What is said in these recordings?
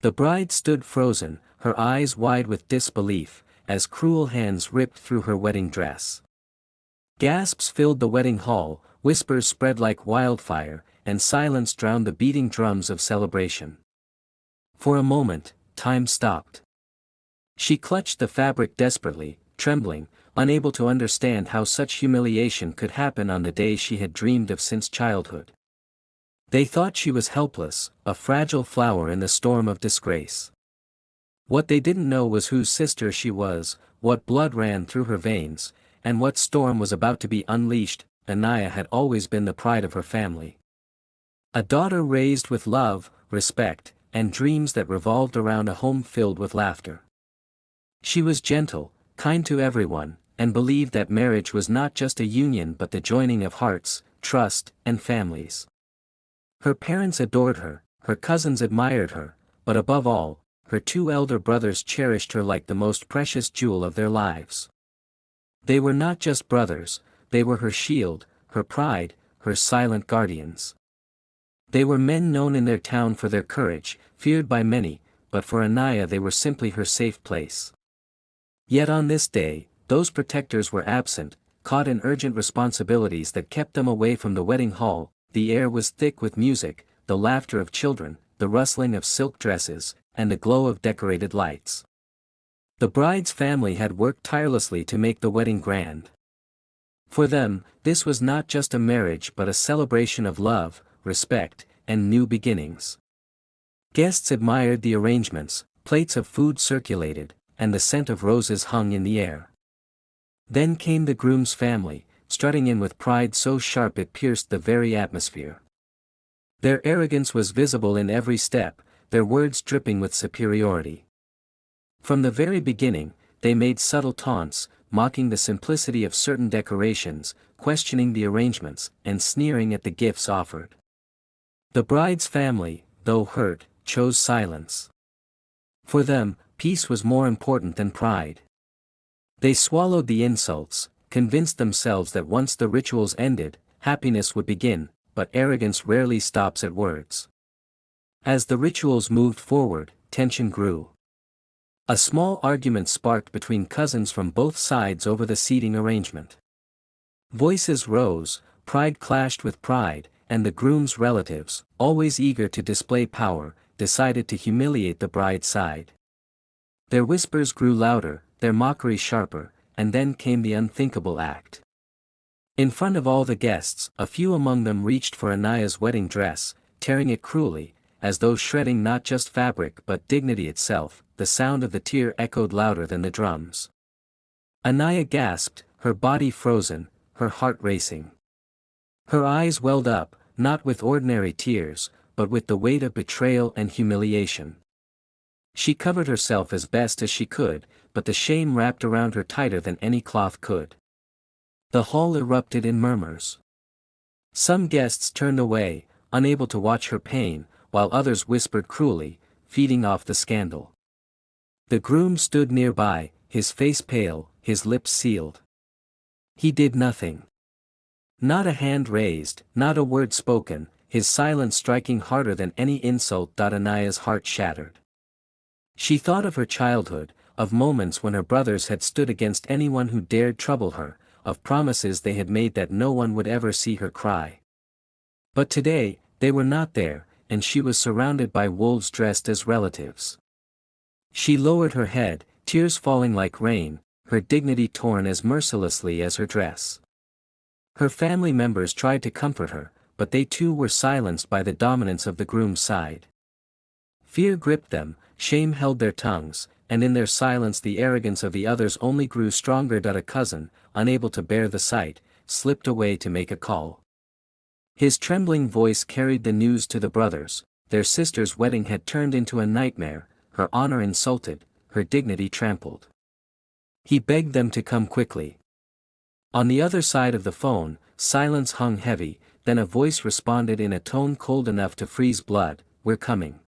The bride stood frozen, her eyes wide with disbelief, as cruel hands ripped through her wedding dress. Gasps filled the wedding hall, whispers spread like wildfire, and silence drowned the beating drums of celebration. For a moment, time stopped. She clutched the fabric desperately, trembling, unable to understand how such humiliation could happen on the day she had dreamed of since childhood. They thought she was helpless, a fragile flower in the storm of disgrace. What they didn't know was whose sister she was, what blood ran through her veins, and what storm was about to be unleashed. Anaya had always been the pride of her family. A daughter raised with love, respect, and dreams that revolved around a home filled with laughter. She was gentle, kind to everyone, and believed that marriage was not just a union but the joining of hearts, trust, and families. Her parents adored her cousins admired her, but above all, her two elder brothers cherished her like the most precious jewel of their lives. They were not just brothers, they were her shield, her pride, her silent guardians. They were men known in their town for their courage, feared by many, but for Anaya they were simply her safe place. Yet on this day, those protectors were absent, caught in urgent responsibilities that kept them away from the wedding hall. The air was thick with music, the laughter of children, the rustling of silk dresses, and the glow of decorated lights. The bride's family had worked tirelessly to make the wedding grand. For them, this was not just a marriage but a celebration of love, respect, and new beginnings. Guests admired the arrangements, plates of food circulated, and the scent of roses hung in the air. Then came the groom's family, strutting in with pride so sharp it pierced the very atmosphere. Their arrogance was visible in every step, their words dripping with superiority. From the very beginning, they made subtle taunts, mocking the simplicity of certain decorations, questioning the arrangements, and sneering at the gifts offered. The bride's family, though hurt, chose silence. For them, peace was more important than pride. They swallowed the insults, convinced themselves that once the rituals ended, happiness would begin, but arrogance rarely stops at words. As the rituals moved forward, tension grew. A small argument sparked between cousins from both sides over the seating arrangement. Voices rose, pride clashed with pride, and the groom's relatives, always eager to display power, decided to humiliate the bride's side. Their whispers grew louder, their mockery sharper, and then came the unthinkable act. In front of all the guests, a few among them reached for Anaya's wedding dress, tearing it cruelly, as though shredding not just fabric but dignity itself. The sound of the tear echoed louder than the drums. Anaya gasped, her body frozen, her heart racing. Her eyes welled up, not with ordinary tears, but with the weight of betrayal and humiliation. She covered herself as best as she could, but the shame wrapped around her tighter than any cloth could. The hall erupted in murmurs. Some guests turned away, unable to watch her pain, while others whispered cruelly, feeding off the scandal. The groom stood nearby, his face pale, his lips sealed. He did nothing. Not a hand raised, not a word spoken, his silence striking harder than any insult. Anaya's heart shattered. She thought of her childhood, of moments when her brothers had stood against anyone who dared trouble her, of promises they had made that no one would ever see her cry. But today, they were not there, and she was surrounded by wolves dressed as relatives. She lowered her head, tears falling like rain, her dignity torn as mercilessly as her dress. Her family members tried to comfort her, but they too were silenced by the dominance of the groom's side. Fear gripped them, shame held their tongues, and in their silence the arrogance of the others only grew stronger. A cousin, unable to bear the sight, slipped away to make a call. His trembling voice carried the news to the brothers: their sister's wedding had turned into a nightmare, her honor insulted, her dignity trampled. He begged them to come quickly. On the other side of the phone, silence hung heavy, then a voice responded in a tone cold enough to freeze blood: "We're coming."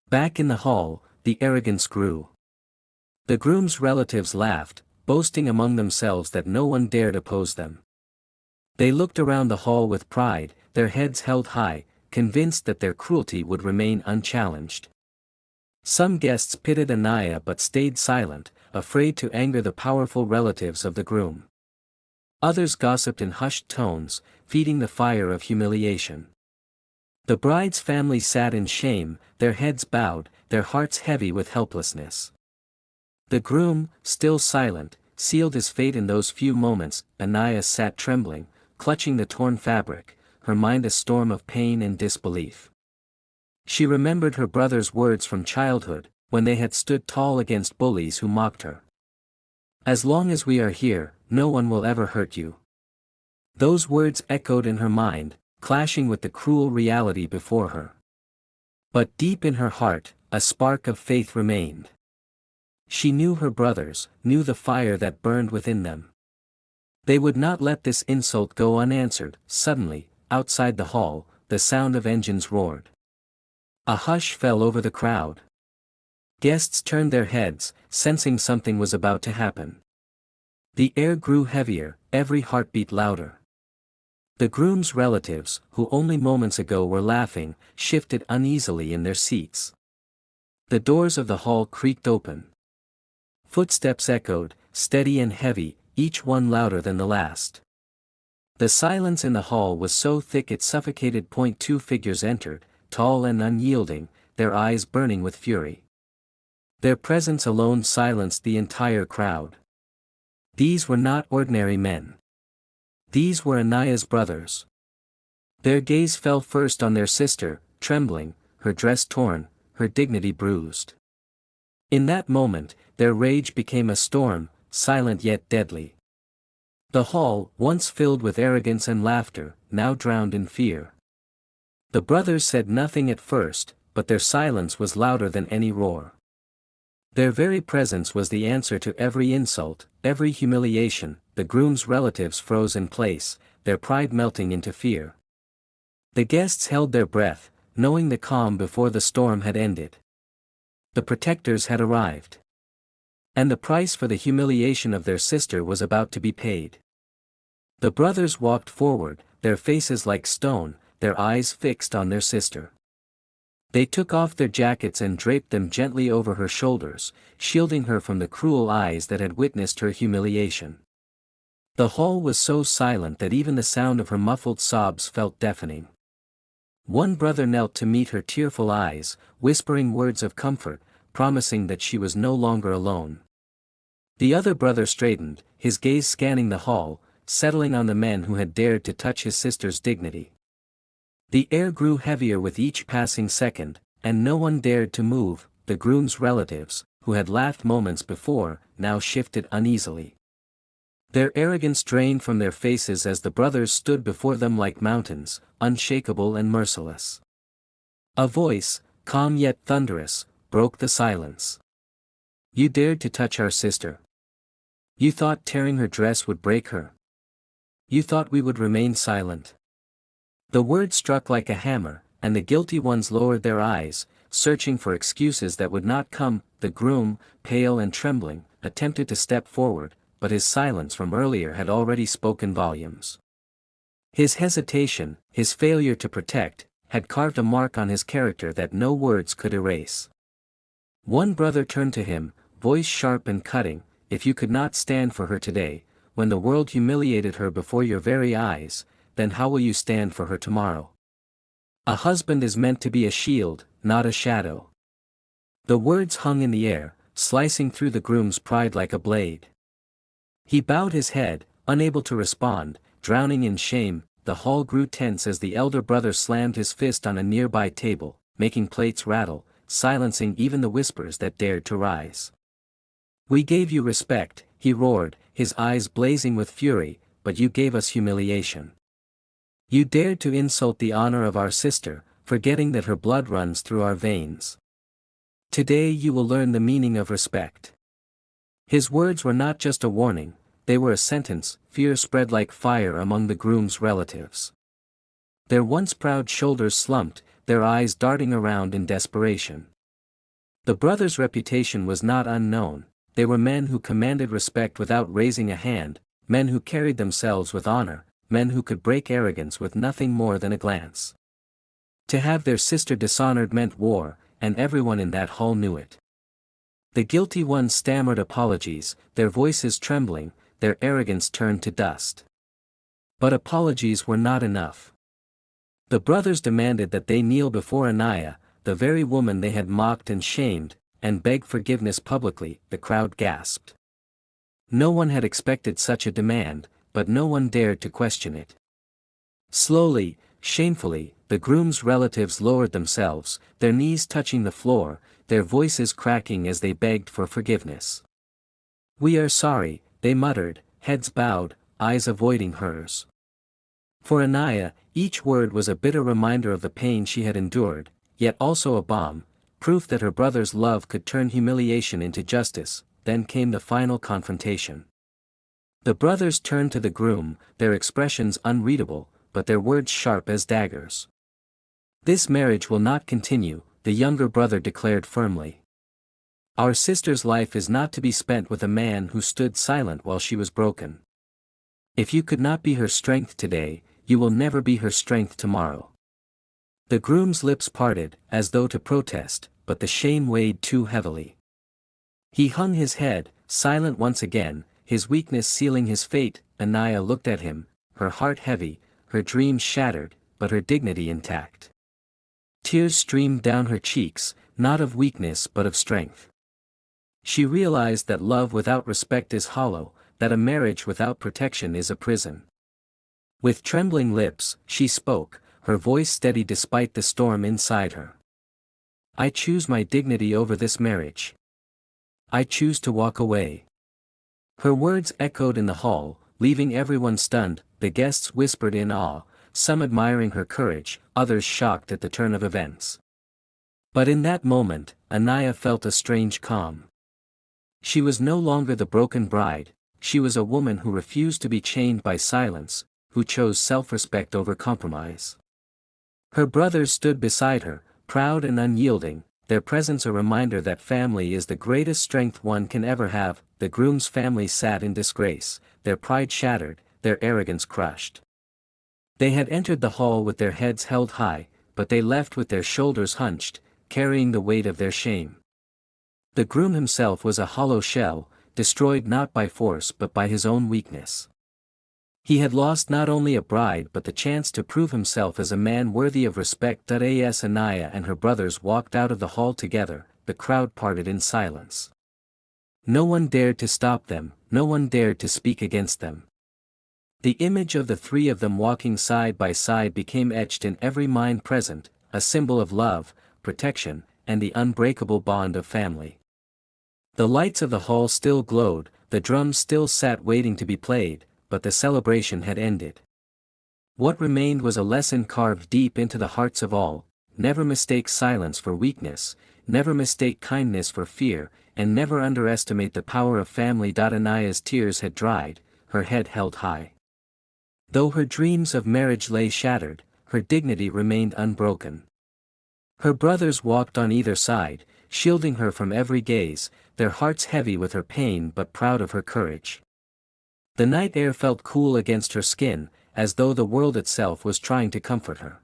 Back in the hall, the arrogance grew. The groom's relatives laughed, boasting among themselves that no one dared oppose them. They looked around the hall with pride, their heads held high, convinced that their cruelty would remain unchallenged. Some guests pitied Anaya but stayed silent, afraid to anger the powerful relatives of the groom. Others gossiped in hushed tones, feeding the fire of humiliation. The bride's family sat in shame, their heads bowed, their hearts heavy with helplessness. The groom, still silent, sealed his fate in those few moments. Anaya sat trembling, clutching the torn fabric, her mind a storm of pain and disbelief. She remembered her brother's words from childhood, when they had stood tall against bullies who mocked her. "As long as we are here, no one will ever hurt you." Those words echoed in her mind, clashing with the cruel reality before her. But deep in her heart, a spark of faith remained. She knew her brothers, knew the fire that burned within them. They would not let this insult go unanswered. Suddenly, outside the hall, the sound of engines roared. A hush fell over the crowd. Guests turned their heads, sensing something was about to happen. The air grew heavier, every heartbeat louder. The groom's relatives, who only moments ago were laughing, shifted uneasily in their seats. The doors of the hall creaked open. Footsteps echoed, steady and heavy, each one louder than the last. The silence in the hall was so thick it suffocated. Two figures entered, tall and unyielding, their eyes burning with fury. Their presence alone silenced the entire crowd. These were not ordinary men. These were Anaya's brothers. Their gaze fell first on their sister, trembling, her dress torn, her dignity bruised. In that moment, their rage became a storm, silent yet deadly. The hall, once filled with arrogance and laughter, now drowned in fear. The brothers said nothing at first, but their silence was louder than any roar. Their very presence was the answer to every insult, every humiliation. The groom's relatives froze in place, their pride melting into fear. The guests held their breath, knowing the calm before the storm had ended. The protectors had arrived. And the price for the humiliation of their sister was about to be paid. The brothers walked forward, their faces like stone, their eyes fixed on their sister. They took off their jackets and draped them gently over her shoulders, shielding her from the cruel eyes that had witnessed her humiliation. The hall was so silent that even the sound of her muffled sobs felt deafening. One brother knelt to meet her tearful eyes, whispering words of comfort, promising that she was no longer alone. The other brother straightened, his gaze scanning the hall, settling on the men who had dared to touch his sister's dignity. The air grew heavier with each passing second, and no one dared to move. The groom's relatives, who had laughed moments before, now shifted uneasily. Their arrogance drained from their faces as the brothers stood before them like mountains, unshakable and merciless. A voice, calm yet thunderous, broke the silence. "You dared to touch our sister. You thought tearing her dress would break her. You thought we would remain silent." The word struck like a hammer, and the guilty ones lowered their eyes, searching for excuses that would not come. The groom, pale and trembling, attempted to step forward, but his silence from earlier had already spoken volumes. His hesitation, his failure to protect, had carved a mark on his character that no words could erase. One brother turned to him, voice sharp and cutting, "If you could not stand for her today, when the world humiliated her before your very eyes, then how will you stand for her tomorrow? A husband is meant to be a shield, not a shadow." The words hung in the air, slicing through the groom's pride like a blade. He bowed his head, unable to respond, drowning in shame. The hall grew tense as the elder brother slammed his fist on a nearby table, making plates rattle, silencing even the whispers that dared to rise. "We gave you respect," he roared, his eyes blazing with fury, "but you gave us humiliation. You dared to insult the honor of our sister, forgetting that her blood runs through our veins. Today you will learn the meaning of respect." His words were not just a warning, they were a sentence. Fear spread like fire among the groom's relatives. Their once proud shoulders slumped, their eyes darting around in desperation. The brothers' reputation was not unknown. They were men who commanded respect without raising a hand, men who carried themselves with honor, men who could break arrogance with nothing more than a glance. To have their sister dishonored meant war, and everyone in that hall knew it. The guilty ones stammered apologies, their voices trembling, their arrogance turned to dust. But apologies were not enough. The brothers demanded that they kneel before Anaya, the very woman they had mocked and shamed, and beg forgiveness publicly. The crowd gasped. No one had expected such a demand, but no one dared to question it. Slowly, shamefully, the groom's relatives lowered themselves, their knees touching the floor, their voices cracking as they begged for forgiveness. "We are sorry," they muttered, heads bowed, eyes avoiding hers. For Anaya, each word was a bitter reminder of the pain she had endured, yet also a balm, proof that her brother's love could turn humiliation into justice. Then came the final confrontation. The brothers turned to the groom, their expressions unreadable, but their words sharp as daggers. "This marriage will not continue," the younger brother declared firmly. "Our sister's life is not to be spent with a man who stood silent while she was broken. If you could not be her strength today, you will never be her strength tomorrow." The groom's lips parted, as though to protest, but the shame weighed too heavily. He hung his head, silent once again, his weakness sealing his fate. Anaya looked at him, her heart heavy, her dreams shattered, but her dignity intact. Tears streamed down her cheeks, not of weakness but of strength. She realized that love without respect is hollow, that a marriage without protection is a prison. With trembling lips, she spoke, her voice steady despite the storm inside her. "I choose my dignity over this marriage. I choose to walk away." Her words echoed in the hall, leaving everyone stunned. The guests whispered in awe, some admiring her courage, others shocked at the turn of events. But in that moment, Anaya felt a strange calm. She was no longer the broken bride, she was a woman who refused to be chained by silence, who chose self-respect over compromise. Her brothers stood beside her, proud and unyielding, their presence a reminder that family is the greatest strength one can ever have. The groom's family sat in disgrace, their pride shattered, their arrogance crushed. They had entered the hall with their heads held high, but they left with their shoulders hunched, carrying the weight of their shame. The groom himself was a hollow shell, destroyed not by force but by his own weakness. He had lost not only a bride but the chance to prove himself as a man worthy of respect. As Anaya and her brothers walked out of the hall together, the crowd parted in silence. No one dared to stop them, no one dared to speak against them. The image of the three of them walking side by side became etched in every mind present, a symbol of love, protection, and the unbreakable bond of family. The lights of the hall still glowed, the drums still sat waiting to be played, but the celebration had ended. What remained was a lesson carved deep into the hearts of all: never mistake silence for weakness, never mistake kindness for fear, and never underestimate the power of family. Anaya's tears had dried, her head held high. Though her dreams of marriage lay shattered, her dignity remained unbroken. Her brothers walked on either side, shielding her from every gaze, their hearts heavy with her pain but proud of her courage. The night air felt cool against her skin, as though the world itself was trying to comfort her.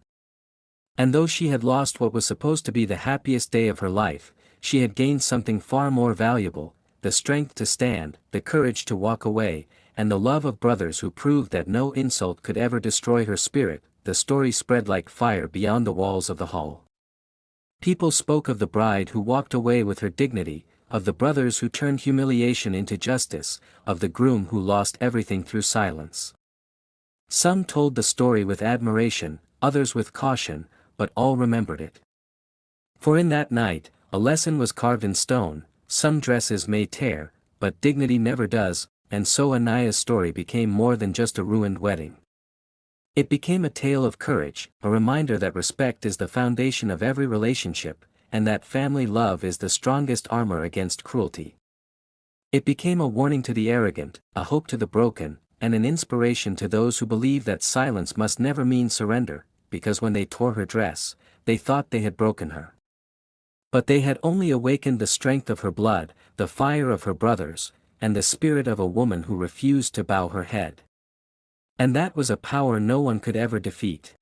And though she had lost what was supposed to be the happiest day of her life, she had gained something far more valuable: the strength to stand, the courage to walk away, and the love of brothers who proved that no insult could ever destroy her spirit. The story spread like fire beyond the walls of the hall. People spoke of the bride who walked away with her dignity, of the brothers who turned humiliation into justice, of the groom who lost everything through silence. Some told the story with admiration, others with caution, but all remembered it. For in that night, a lesson was carved in stone: some dresses may tear, but dignity never does. And so Anaya's story became more than just a ruined wedding. It became a tale of courage, a reminder that respect is the foundation of every relationship, and that family love is the strongest armor against cruelty. It became a warning to the arrogant, a hope to the broken, and an inspiration to those who believe that silence must never mean surrender, because when they tore her dress, they thought they had broken her. But they had only awakened the strength of her blood, the fire of her brothers, and the spirit of a woman who refused to bow her head. And that was a power no one could ever defeat.